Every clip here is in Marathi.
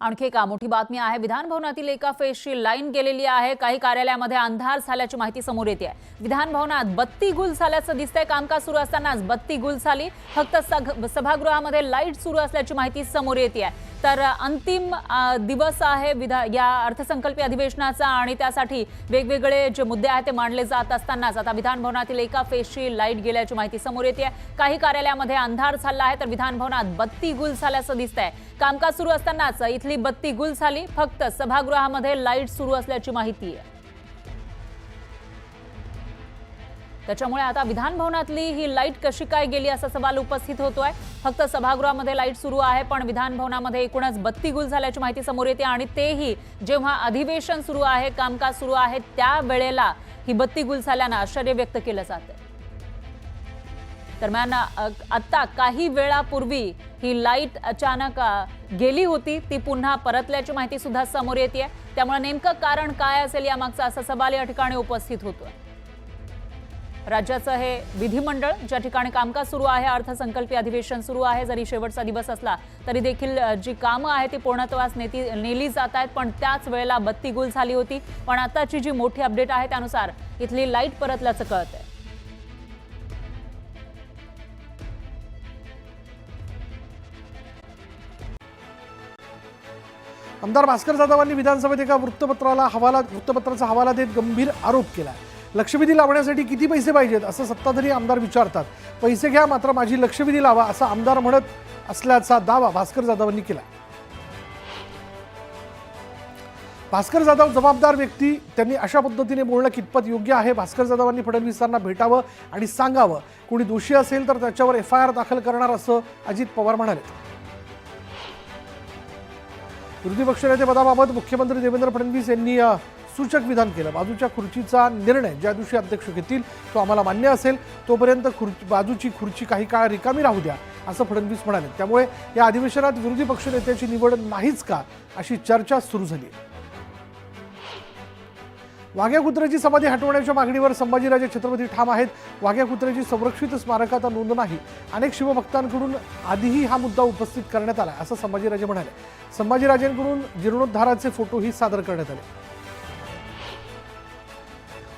आणखी एक मोठी बातमी आहे। विधान भवनातील एका फेसची लाईन गेलेली आहे। काही कार्यालयामध्ये अंधार झाल्याची माहिती समोर येते आहे। विधान भवनात बत्ती गुल झाल्याचं दिसतंय। कामकाज सुरू असतानाच बत्ती गुल झाली। फक्त सभागृहामध्ये लाईट सुरू असल्याची माहिती समोर येते आहे। तर अंतिम दिवस आहे या अर्थसंकल्पीय अधिवेशनाचा आणि त्यासाठी वेगवेगळे जे मुद्दे आहेत ते मांडले जात असतानाच आता विधान भवनातील एका फेसची लाईट गेल्याची माहिती समोर येते आहे। काही कार्यालयामध्ये अंधार झाला आहे तर विधान भवनात बत्ती गुल झाल्याचं दिसतंय। कामकाज सुरू असतानाच इथली बत्ती गुल झाली। फक्त सभागृहामध्ये लाईट सुरू असल्याची माहिती आहे। त्याच्यामुळे आता विधान भवनातली ही लाईट कशी काय गेली असा सवाल उपस्थित होतोय। फक्त सभागृहामध्ये लाईट सुरू आहे पण विधान भवनामध्ये एकूणच बत्ती गुल झाल्याची माहिती समोर येते आणि तेही जेव्हा अधिवेशन सुरू आहे, कामकाज सुरू आहे त्या वेळेला ही बत्ती गुल झाल्याने आश्चर्य व्यक्त केलं जातं। दरम्यान आता काही वेळापूर्वी ही लाईट अचानक गेली होती, ती पुन्हा परतल्याची माहिती सुद्धा समोर येते। त्यामुळे नेमकं कारण काय असेल यामागचा असा सवाल या ठिकाणी उपस्थित होतोय। राज्याचं हे विधिमंडळ ज्या ठिकाणी कामकाज सुरू आहे, अर्थसंकल्पीय अधिवेशन सुरू आहे, जरी शेवटचा दिवस असला तरी देखील जी कामं आहेत ती पूर्णत्वास नेली जात आहेत पण त्याच वेळेला बत्ती गुल झाली होती। पण आताची जी मोठी अपडेट आहे त्यानुसार इथली लाईट परतल्याचं कळतंय। आमदार भास्कर जाधवांनी विधानसभेत एका वृत्तपत्राचा हवाला देत गंभीर आरोप केला। लक्षवेधी लावण्यासाठी किती पैसे पाहिजेत असं सत्ताधारी आमदार विचारतात। पैसे घ्या मात्र माझी लक्षवेधी लावा असा आमदार म्हणत असल्याचा दावा भास्कर जाधवांनी केला। भास्कर जाधव जबाबदार व्यक्ती, त्यांनी अशा पद्धतीने बोलणं कितपत योग्य आहे? भास्कर जाधवांनी फडणवीसांना भेटावं आणि सांगावं, कोणी दोषी असेल तर त्याच्यावर FIR दाखल करणार असं अजित पवार म्हणाले। विरोधी पक्षनेते पदाबाबत मुख्यमंत्री देवेंद्र फडणवीस यांनी सूचक विधान केलं। बाजूच्या खुर्चीचा निर्णय ज्या दिवशी अध्यक्ष घेतील तो आम्हाला मान्य असेल, तोपर्यंत बाजूची खुर्ची काही काळ रिकामी राहू द्या असं फडणवीस म्हणाले। त्यामुळे या अधिवेशनात विरोधी पक्षनेत्याची निवड नाहीच का अशी चर्चा सुरू झाली। वाघ्या कुत्र्याची समाधी हटवण्याच्या मागणीवर संभाजीराजे छत्रपती ठाम आहेत। वाघ्या कुत्र्याची संरक्षित स्मारकात नोंद नाही। अनेक शिवभक्तांकडून आधीही हा मुद्दा उपस्थित करण्यात आला असं संभाजीराजे म्हणाले। संभाजीराजेंकडून जीर्णोद्धाराचे फोटोही सादर करण्यात आले।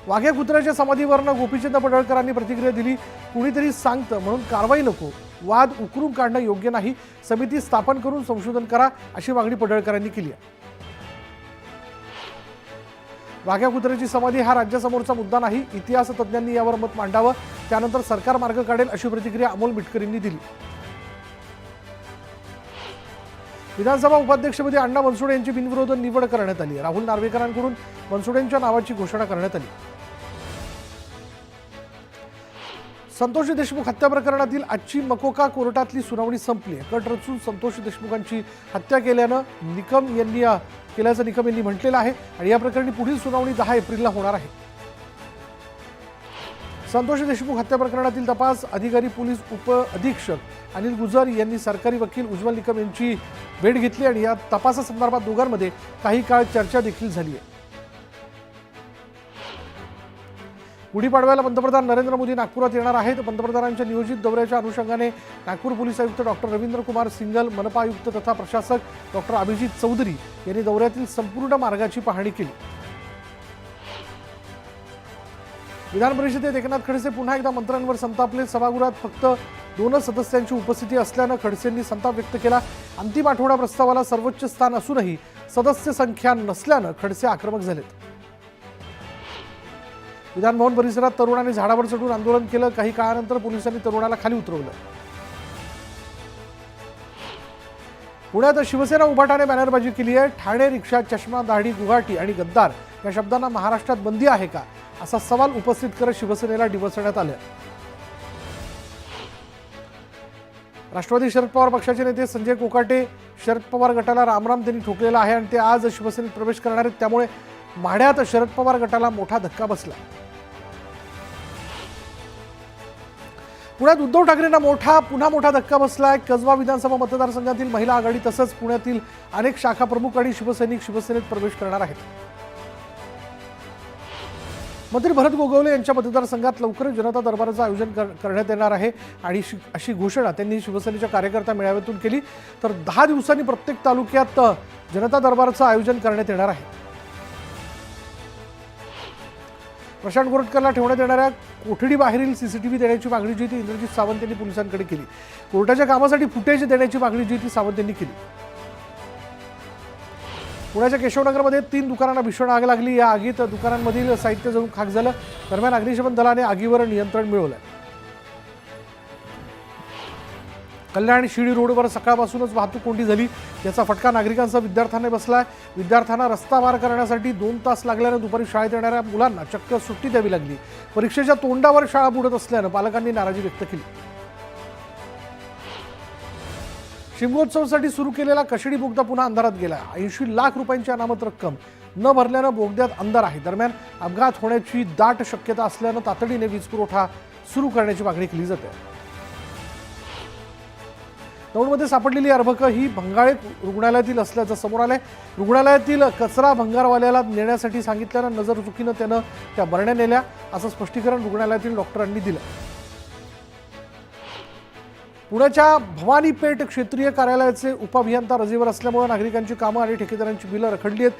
वाघ्या कुत्र्याच्या समाधीवरनं गोपीचंद पडळकरांनी प्रतिक्रिया दिली। कुणीतरी सांगतं म्हणून कारवाई नको, वाद उकरून काढणं योग्य नाही, समिती स्थापन करून संशोधन करा अशी मागणी पडळकरांनी केली आहे। वाघ्या कुत्र्याची समाधी हा राज्यासमोरचा मुद्दा नाही, इतिहास तज्ज्ञांनी यावर मत मांडावं, त्यानंतर सरकार मार्ग काढेल अशी प्रतिक्रिया अमोल मिटकरींनी दिली। विधानसभा उपाध्यक्षपदी अण्णा बनसोडे यांची बिनविरोध निवड करण्यात आली। राहुल नार्वेकरांकडून बनसोडेंच्या नावाची घोषणा करण्यात आली। संतोष देशमुख हत्या प्रकरणातील आजची मकोका कोर्टातली सुनावणी संपली। कट रचून संतोष देशमुखांची हत्या केल्याचं निकम यांनी म्हटलेलं आहे आणि या प्रकरणी पुढील सुनावणी 10 एप्रिलला होणार आहे। संतोष देशमुख हत्या प्रकरणातील तपास अधिकारी पोलीस उप अधीक्षक अनिल गुजर यांनी सरकारी वकील उज्ज्वल निकम यांची भेट घेतली आणि या तपासासंदर्भात दोघांमध्ये काही काळ चर्चा देखील झाली आहे। गुढीपाडव्याला पंतप्रधान नरेंद्र मोदी नागपुरात येणार आहेत। पंतप्रधानांच्या नियोजित दौऱ्याच्या अनुषंगाने नागपूर पोलीस आयुक्त डॉक्टर रवींद्र कुमार सिंगल, मनपा आयुक्त तथा प्रशासक डॉक्टर अभिजित चौधरी यांनी दौऱ्यातील संपूर्ण मार्गाची पाहणी केली। विधान परिषदेत एकनाथ खडसे पुन्हा एकदा मंत्र्यांवर संतापले। सभागृहात फक्त 2 सदस्यांची उपस्थिती असल्यानं खडसेंनी संताप व्यक्त केला। अंतिम आठवडा प्रस्तावाला सर्वोच्च स्थान असूनही सदस्य संख्या नसल्यानं खडसे आक्रमक झालेत। विधान भवन परिसरात तरुणांनी झाडावर चढून आंदोलन केलं। काही काळानंतर पोलिसांनी तरुणाला खाली उतरवलं। पुण्यात शिवसेना उभाटाने बॅनरबाजी केली आहे। ठाणे रिक्षा, चष्मा, दाढी, गुवाहाटी आणि गद्दार या शब्दांना महाराष्ट्रात बंदी आहे का असा सवाल उपस्थित करत शिवसेनेला डिवचण्यात आलं। राष्ट्रवादी शरद पवार पक्षाचे नेते संजय कोकाटे शरद पवार गटाला रामराम त्यांनी ठोकलेला आहे आणि ते आज शिवसेनेत प्रवेश करणार आहेत। त्यामुळे माढ्यात शरद पवार गटाला मोठा धक्का बसला। पुण्यात उद्धव ठाकरेंना पुन्हा मोठा धक्का बसलाय। कसबा विधानसभा मतदारसंघातील महिला आघाडी तसंच पुण्यातील अनेक शाखा प्रमुख आणि शिवसैनिक शिवसेनेत प्रवेश करणार आहेत। मंत्री भरत गोगावले यांच्या मतदारसंघात लवकरच जनता दरबाराचं आयोजन करण्यात येणार आहे आणि अशी घोषणा त्यांनी शिवसेनेच्या कार्यकर्ता मेळाव्यातून केली। तर 10 दिवसांनी प्रत्येक तालुक्यात जनता दरबाराचं आयोजन करण्यात येणार आहे। प्रशांत गोरटकरला ठेवण्यात येणाऱ्या कोठडीबाहेरील सीसीटीव्ही देण्याची मागणी जी ती इंद्रजित सावंत यांनी पोलिसांकडे केली। कोर्टाच्या कामासाठी फुटेज देण्याची मागणी जी ती सावंत यांनी केली। पुण्याच्या केशवनगरमध्ये 3 दुकानांना भीषण आग लागली। या आगीत दुकानांमधील साहित्य जळून खाक झालं। दरम्यान अग्निशमन दलाने आगीवर नियंत्रण मिळवलं। कल्याण शिर्डी रोडवर सकाळपासूनच वाहतूक कोंडी झाली। याचा फटका नागरिकांसह विद्यार्थ्यांना बसलाय। विद्यार्थ्यांना रस्ता पार करण्यासाठी 2 तास लागल्यानं दुपारी शाळेत येणाऱ्या मुलांना चक्क सुट्टी द्यावी लागली। परीक्षेच्या तोंडावर शाळा बुडत असल्यानं पालकांनी नाराजी व्यक्त केली। शिमगोत्सवासाठी सुरू केलेला कशेडी बोगदा पुन्हा अंधारात गेला। 80 लाख रुपयांची अनामत रक्कम न भरल्यानं बोगद्यात अंधार आहे। दरम्यान अपघात होण्याची दाट शक्यता असल्यानं तातडीने वीज पुरवठा सुरू करण्याची मागणी केली जाते। दौंडमध्ये सापडलेली अर्भक ही भंगाळे रुग्णालयातील असल्याचं समोर आलंय। रुग्णालयातील कचरा भंगारवाल्याला नेण्यासाठी सांगितल्यानं नजर चुकीनं त्यानं त्या बरण्या नेल्या असं स्पष्टीकरण रुग्णालयातील डॉक्टरांनी दिलं। पुण्याच्या भवानी पेठ क्षेत्रीय कार्यालयाचे उपअभियंता रजेवर असल्यामुळे नागरिकांची कामं आणि ठेकेदारांची बिलं रखडली आहेत।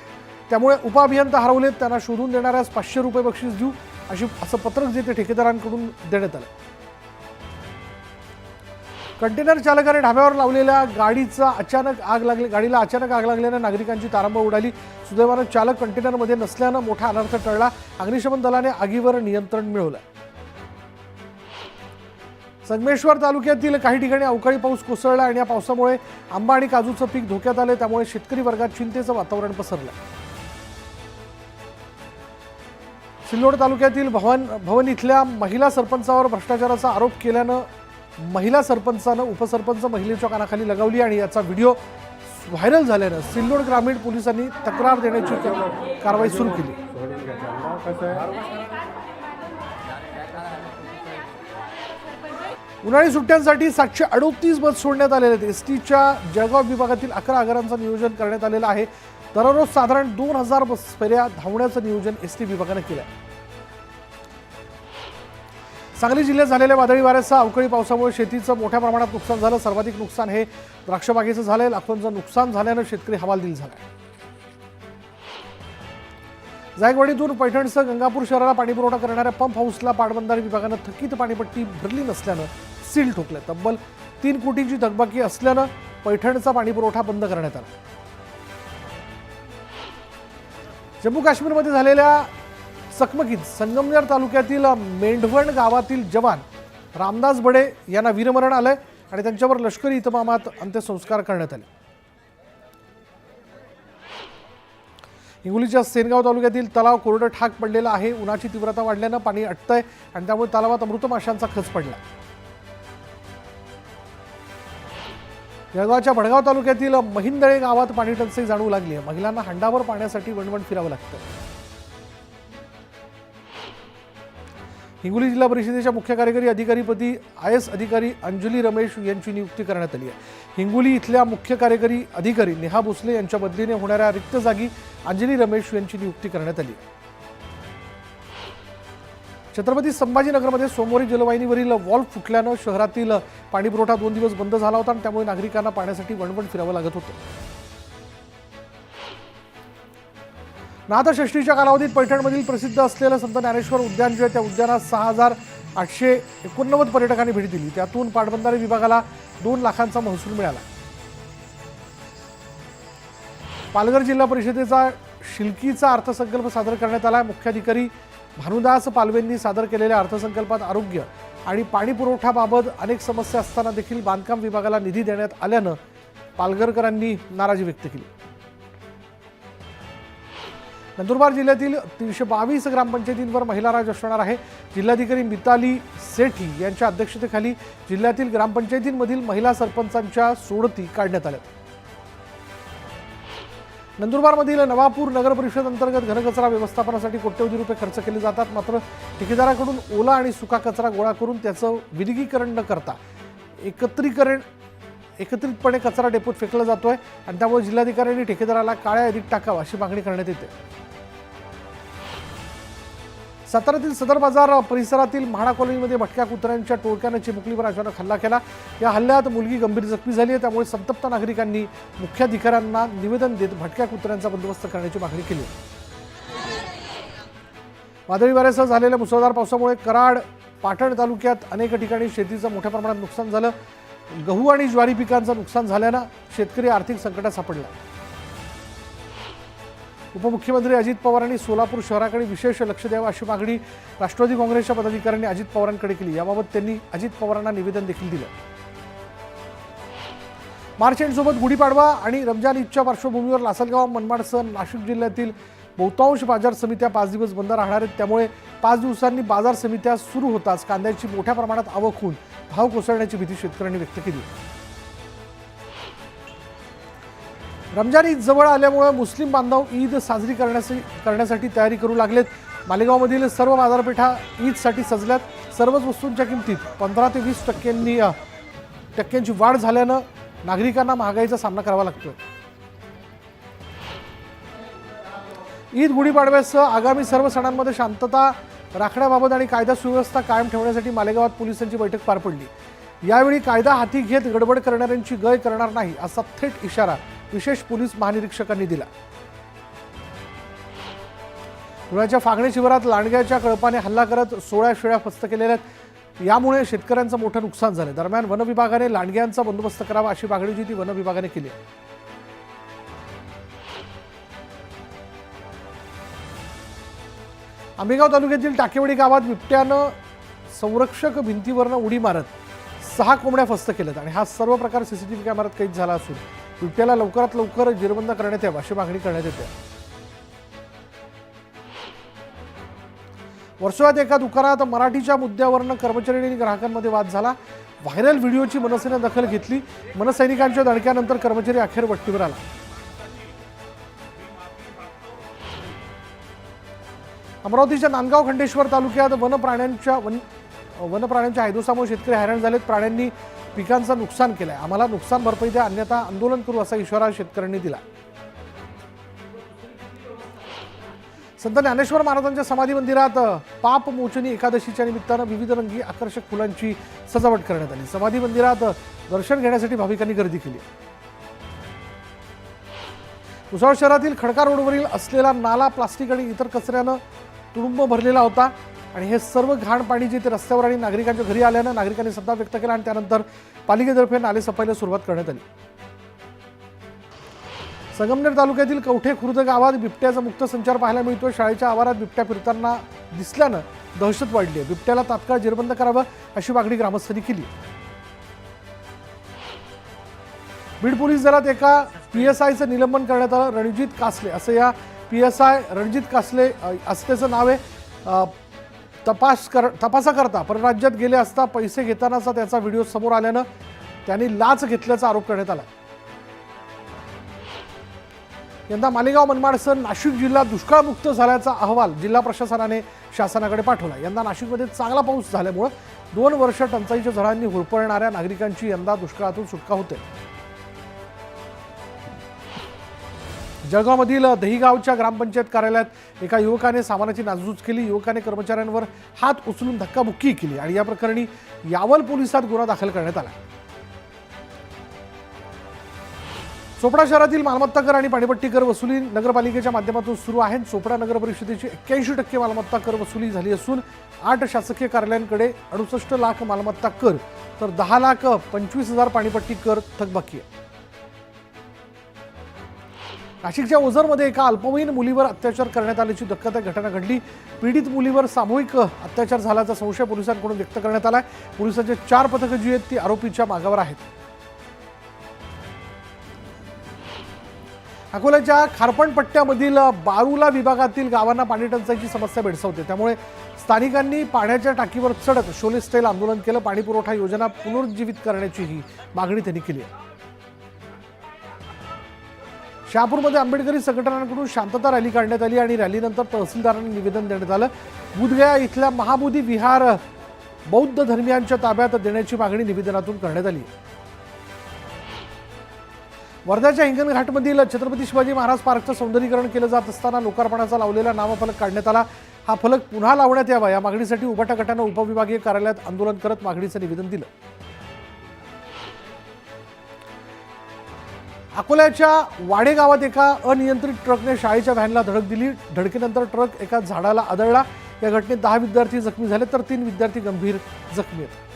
त्यामुळे उपअभियंता हरवलेत, त्यांना शोधून देणाऱ्यास 500 रुपये बक्षीस देऊ असं पत्रक जे ते ठेकेदारांकडून देण्यात आलं। कंटेनर चालकाने ढाब्यावर लावलेल्या गाडीला अचानक आग लागल्यानं नागरिकांची तारांबळ उडाली। सुदैवानं चालक कंटेनरमध्ये नसल्यानं मोठा अनर्थ टळला। अग्निशमन दलाने आगीवर नियंत्रण मिळवलं। संगमेश्वर तालुक्यातील काही ठिकाणी अवकाळी पाऊस कोसळला आणि या पावसामुळे आंबा आणि काजूचं पीक धोक्यात आले। त्यामुळे शेतकरी वर्गात चिंतेचं वातावरण पसरलं। सिल्लोड तालुक्यातील भवन इथल्या महिला सरपंचावर भ्रष्टाचाराचा आरोप केल्यानं महिला सरपंचानं उपसरपंच महिलेच्या कानाखाली लगावली आणि याचा व्हिडिओ व्हायरल झाल्यानं सिल्लोड ग्रामीण पोलिसांनी तक्रार देण्याची कारवाई सुरू केली। उन्हाळी सुट्ट्यांसाठी 738 बस सोडण्यात आलेल्या आहेत। एसटीच्या जळगाव विभागातील 11 आगारांचं नियोजन करण्यात आलेलं आहे। दररोज साधारण 2000 बस फेऱ्या धावण्याचं नियोजन एसटी विभागानं केलं आहे। सांगली जिल्ह्यात झालेल्या वादळी वाऱ्यासह अवकाळी पावसामुळे शेतीचं मोठ्या प्रमाणात नुकसान झालं। सर्वाधिक नुकसान हे द्राक्ष बागेचं झालंय। लाखोंचं नुकसान झाल्यानं शेतकरी हवालदिल झालाय। जायकवाडीतून पैठणसह गंगापूर शहराला पाणीपुरवठा करणाऱ्या पंप हाऊसला पाटबंधारे विभागानं थकीत पाणीपट्टी भरली नसल्यानं सील ठोकलं। तब्बल 3 कोटींची थकबाकी असल्यानं पैठणचा पाणीपुरवठा बंद करण्यात आला। जम्मू काश्मीरमध्ये झालेल्या चकमकीत संगमनेर तालुक्यातील मेंढवण गावातील जवान रामदास बडे यांना वीरमरण आलंय आणि त्यांच्यावर लष्करी इतमामात अंत्यसंस्कार करण्यात आले। हिंगोलीच्या सेनगाव तालुक्यातील तलाव कोरडं ठाक पडलेला आहे। उन्हाची तीव्रता वाढल्यानं पाणी अटतंय आणि त्यामुळे तलावात मृत माशांचा खच पडला। जळगावच्या भडगाव तालुक्यातील महिंदळे गावात पाणी टंचाई जाणवू लागली आहे। महिलांना हंडावर पाण्यासाठी वणवण फिरावं लागतं। हिंगोली जिल्हा परिषदेच्या मुख्य कार्यकारी अधिकारीपदी IAS अधिकारी अंजली रमेश यांची नियुक्ती करण्यात आली आहे। हिंगोली इथल्या मुख्य कार्यकारी अधिकारी नेहा भोसले यांच्या बदलीने होणाऱ्या रिक्त जागी अंजली रमेश यांची नियुक्ती करण्यात आली आहे। छत्रपती संभाजीनगरमध्ये सोमवारी जलवाहिनीवरील वॉल्व फुटल्यानं शहरातील पाणीपुरवठा 2 दिवस बंद झाला होता आणि त्यामुळे नागरिकांना पाण्यासाठी वणवण फिरावं लागत होतं। नाथषष्ठीच्या कालावधीत पैठणमधील प्रसिद्ध असलेलं संत ज्ञानेश्वर उद्यान जे आहे त्या उद्यानात 6889 पर्यटकांनी भेट दिली। त्यातून पाटबंधारे विभागाला 2 लाखांचा महसूल मिळाला। पालघर जिल्हा परिषदेचा शिलकीचा अर्थसंकल्प सादर करण्यात आला। मुख्याधिकारी भानुदास पालवेंनी सादर केलेल्या अर्थसंकल्पात आरोग्य आणि पाणी पुरवठ्याबाबत अनेक समस्या असताना देखील बांधकाम विभागाला निधी देण्यात आल्यानं पालघरकरांनी नाराजी व्यक्त केली। नंदुरबार जिल्ह्यातील 322 ग्रामपंचायतींवर महिला राज असणार आहे। जिल्हाधिकारी मिताली सेठी यांच्या अध्यक्षतेखाली जिल्ह्यातील ग्रामपंचायतींमधील महिला सरपंचांच्या सोडती काढण्यात आल्या। नंदुरबारमधील नवापूर नगर परिषद अंतर्गत घनकचरा व्यवस्थापनासाठी कोट्यवधी रुपये खर्च केले जातात। मात्र ठेकेदाराकडून ओला आणि सुका कचरा गोळा करून त्याचं विलगीकरण न करता एकत्रितपणे कचरा डेपोत फेकला जातोय आणि त्यामुळे जिल्हाधिकाऱ्यांनी ठेकेदाराला काळ्या यादीत टाकावं अशी मागणी करण्यात येते। साताऱ्यातील सदर बाजार परिसरातील म्हाडा कॉलनीमध्ये भटक्या कुत्र्यांच्या टोळक्याने चिमुकलीवर अचानक हल्ला केला। या हल्ल्यात मुलगी गंभीर जखमी झाली आहे। त्यामुळे संतप्त नागरिकांनी मुख्याधिकाऱ्यांना निवेदन देत भटक्या कुत्र्यांचा बंदोबस्त करण्याची मागणी केली। वादळी वाऱ्यासह झालेल्या मुसळधार पावसामुळे कराड पाटण तालुक्यात अनेक ठिकाणी शेतीचं मोठ्या प्रमाणात नुकसान झालं। गहू आणि ज्वारी पिकांचं नुकसान झाल्यानं शेतकरी आर्थिक संकटात सापडला। उपमुख्यमंत्री अजित पवारांनी सोलापूर शहराकडे विशेष लक्ष द्यावं अशी मागणी राष्ट्रवादी काँग्रेसच्या पदाधिकाऱ्यांनी अजित पवारांकडे केली। याबाबत त्यांनी अजित पवारांना निवेदन देखील दिलं। मार्च एंडसोबत गुढीपाडवा आणि रमजान ईदच्या पार्श्वभूमीवर लासलगाव मनमाडसह नाशिक जिल्ह्यातील बहुतांश बाजार समित्या 5 दिवस बंद राहणार आहेत। त्यामुळे 5 दिवसांनी बाजार समित्या सुरू होताच कांद्याची मोठ्या प्रमाणात आवक होऊन भाव कोसळण्याची भीती शेतकऱ्यांनी व्यक्त केली। रमजान ईद जवळ आल्यामुळे मुस्लिम बांधव ईद साजरी करण्यासाठी तयारी करू लागलेत। मालेगावमधील सर्व बाजारपेठा ईदसाठी सजल्यात। सर्वच वस्तूंच्या किमतीत 15 ते 20 टक्क्यांची वाढ झाल्यानं नागरिकांना महागाईचा सामना करावा लागतोय। ईद गुढीपाडव्यासह आगामी सर्व सणांमध्ये शांतता राखण्याबाबत आणि कायदा सुव्यवस्था कायम ठेवण्यासाठी मालेगावात पोलिसांची बैठक पार पडली। यावेळी कायदा हाती घेत गडबड करणाऱ्यांची गय करणार नाही असा थेट इशारा विशेष पोलीस महानिरीक्षकांनी दिला। धुळ्याच्या फागणे शिवारात लांडग्याच्या कळपाने हल्ला करत 16 शेळ्या फस्त केलेल्या आहेत। यामुळे शेतकऱ्यांचं मोठं नुकसान झालं। दरम्यान वन विभागाने लांडग्यांचा बंदोबस्त करावा अशी मागणी जी ती वन विभागाने केली। आंबेगाव तालुक्यातील टाकेवाडी गावात बिबट्यानं संरक्षक भिंतीवरनं उडी मारत 6 कोंबड्या फस्त केल्यात आणि हा सर्व प्रकार सीसीटीव्ही कॅमेऱ्यात कैद झाला असून बिबट्याला लवकरात लवकर जेरबंद करण्यात यावं अशी मागणी करण्यात येते। वर्सोवात एका दुकानात मराठीच्या मुद्द्यावरनं कर्मचारी आणि ग्राहकांमध्ये वाद झाला। व्हायरल व्हिडिओची मनसेने दखल घेतली। मनसैनिकांच्या दणक्यानंतर कर्मचारी अखेर वट्टीवर आला। अमरावतीच्या नांदगाव खंडेश्वर तालुक्यात वनप्राण्यांच्या हैदोसामुळे शेतकरी हैराण झालेत। प्राण्यांनी पिकांचं नुकसान केलंय। आम्हाला नुकसान भरपाई द्या अन्यथा आंदोलन करू असा इशारा शेतकऱ्यांनी दिला। संत ज्ञानेश्वर महाराजांच्या समाधी मंदिरात पाप मोचनी एकादशीच्या निमित्तानं विविध रंगी आकर्षक फुलांची सजावट करण्यात आली। समाधी मंदिरात दर्शन घेण्यासाठी भाविकांनी गर्दी केली। भुसावळ शहरातील खडका रोडवरील असलेला नाला प्लास्टिक आणि इतर कचऱ्यानं तुडुंब भरलेला होता आणि हे सर्व घाण पाणी जे ते रस्त्यावर आणि नागरिकांच्या घरी आल्यानं नागरिकांनी संताप व्यक्त केला आणि त्यानंतर पालिकेतर्फे नाले सफाईला सुरुवात करण्यात आली। संगमनेर तालुक्यातील कवठे खुर्द गावात बिबट्याचा मुक्त संचार पाहायला मिळतोय। शाळेच्या आवारात बिबट्या फिरताना दिसल्यानं दहशत वाढली आहे। बिबट्याला तात्काळ जेरबंद करावं अशी मागणी ग्रामस्थांनी केली। बीड पोलीस दलात एका PSIचं निलंबन करण्यात आलं। रणजित कासले असं या PSI रणजित कासले असं त्याचं नाव आहे। तपासाकरता परराज्यात गेले असता पैसे घेतानाचा त्याचा व्हिडिओ समोर आल्यानं त्यांनी लाच घेतल्याचा आरोप करण्यात आला। यंदा मालेगाव मनमाडसह नाशिक जिल्हा दुष्काळमुक्त झाल्याचा अहवाल जिल्हा प्रशासनाने शासनाकडे पाठवला। यंदा नाशिकमध्ये चांगला पाऊस झाल्यामुळे 2 वर्ष टंचाईच्या झळांनी होरपळणाऱ्या नागरिकांची यंदा दुष्काळातून सुटका होते। जळगावमधील दहिगावच्या ग्रामपंचायत कार्यालयात एका युवकाने सामानाची नासधूस केली। युवकाने कर्मचाऱ्यांवर हात उचलून धक्काबुक्की केली आणि या प्रकरणी यावल पोलिसात गुन्हा दाखल करण्यात आला। चोपडा शहरातील मालमत्ता कर आणि पाणीपट्टी कर वसुली नगरपालिकेच्या माध्यमातून सुरू आहे। चोपडा नगर परिषदेची 81% मालमत्ता कर वसुली झाली असून 8 शासकीय कार्यालयांकडे 68 लाख मालमत्ता कर तर 10,25,000 पाणीपट्टी कर थकबाकी आहे। नाशिकच्या ओझरमध्ये एका अल्पवयीन मुलीवर अत्याचार करण्यात आल्याची धक्कादायक घटना घडली। पीडित मुलीवर सामूहिक अत्याचार झाल्याचा संशय पोलिसांकडून व्यक्त करण्यात आला। पोलिसांचे 4 पथकं जी आहेत ती आरोपीच्या मागावर आहेत। अकोल्याच्या खारपण पट्ट्यामधील बारूला विभागातील गावांना पाणी टंचाईची समस्या भेडसावते। त्यामुळे स्थानिकांनी पाण्याच्या टाकीवर चढत शोले स्टाईल आंदोलन केलं। पाणी पुरवठा योजना पुनरुज्जीवित करण्याचीही मागणी त्यांनी केली आहे। शहापूरमध्ये आंबेडकरी संघटनांकडून शांतता रॅली काढण्यात आली आणि रॅलीनंतर तहसीलदारांनी निवेदन देण्यात आलं। बुधगया इथल्या महाबोधी विहार बौद्ध धर्मियांच्या ताब्यात देण्याची मागणी निवेदनातून करण्यात आली। वर्ध्याच्या हिंगणघाटमधील छत्रपती शिवाजी महाराज पार्कचं सौंदर्यीकरण केलं जात असताना लोकार्पणाचा लावलेला नामफलक काढण्यात आला। हा फलक पुन्हा लावण्यात यावा या मागणीसाठी उभाटा गटानं उपविभागीय कार्यालयात आंदोलन करत मागणीचं निवेदन दिलं. अकोल्याच्या वाडे गावात एका अनियंत्रित ट्रकने शाळेच्या व्हॅनला धडक दिली. धडकेनंतर ट्रक एका झाडाला आदळला. या घटनेत 10 विद्यार्थी जखमी झाले तर 3 विद्यार्थी गंभीर जखमी आहेत.